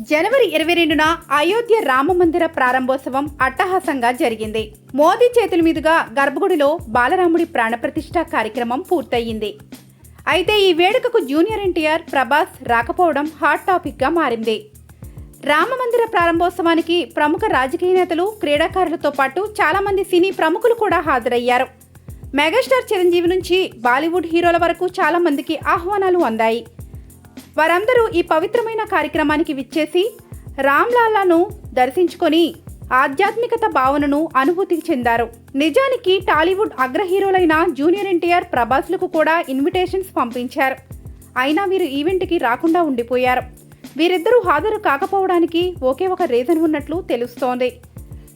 జనవరి 22న అయోధ్య రామమందిర ప్రారంభోత్సవం అట్టహాసంగా జరిగింది. మోదీ చేతుల మీదుగా గర్భగుడిలో బాలరాముడి ప్రాణప్రతిష్ఠ కార్యక్రమం పూర్తయింది. అయితే ఈ వేడుకకు జూనియర్ ఎన్టీఆర్, ప్రభాస్ రాకపోవడం హాట్ టాపిక్గా మారింది. రామమందిర ప్రారంభోత్సవానికి ప్రముఖ రాజకీయ నేతలు, క్రీడాకారులతో పాటు చాలామంది సినీ ప్రముఖులు కూడా హాజరయ్యారు. మెగాస్టార్ చిరంజీవి నుంచి బాలీవుడ్ హీరోల వరకు చాలా మందికి ఆహ్వానాలు అందాయి. వారందరూ ఈ పవిత్రమైన కార్యక్రమానికి విచ్చేసి రామ్లాలాను దర్శించుకొని ఆధ్యాత్మికత భావనను అనుభూతి చెందారు. నిజానికి టాలీవుడ్ అగ్ర హీరోలైన జూనియర్ ఎన్టీఆర్, ప్రభాస్లకు కూడా ఇన్విటేషన్స్ పంపించారు. అయినా వీరు ఈవెంట్కి రాకుండా ఉండిపోయారు. వీరిద్దరూ హాజరు కాకపోవడానికి ఒకే ఒక రీజన్ ఉన్నట్లు తెలుస్తోంది.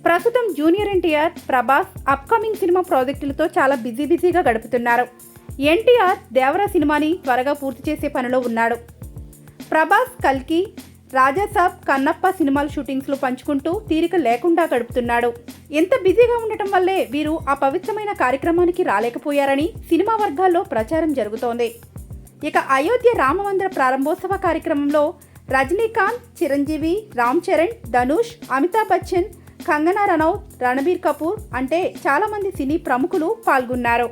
ప్రస్తుతం జూనియర్ ఎన్టీఆర్, ప్రభాస్ అప్కమింగ్ సినిమా ప్రాజెక్టులతో చాలా బిజీగా గడుపుతున్నారు. ఎన్టీఆర్ దేవర సినిమాని త్వరగా పూర్తి చేసే పనిలో ఉన్నాడు. ప్రభాస్ కల్కి, రాజాసాబ్, కన్నప్ప సినిమాల షూటింగ్స్లో పంచుకుంటూ తీరిక లేకుండా గడుపుతున్నాడు. ఎంత బిజీగా ఉండటం వల్లే వీరు ఆ పవిత్రమైన కార్యక్రమానికి రాలేకపోయారని సినిమా వర్గాల్లో ప్రచారం జరుగుతోంది. ఇక అయోధ్య రామమందిర ప్రారంభోత్సవ కార్యక్రమంలో రజనీకాంత్, చిరంజీవి, రామ్ చరణ్, ధనుష్, అమితాబ్ బచ్చన్, కంగనా రనౌత్, రణబీర్ కపూర్ అంటే చాలామంది సినీ ప్రముఖులు పాల్గొన్నారు.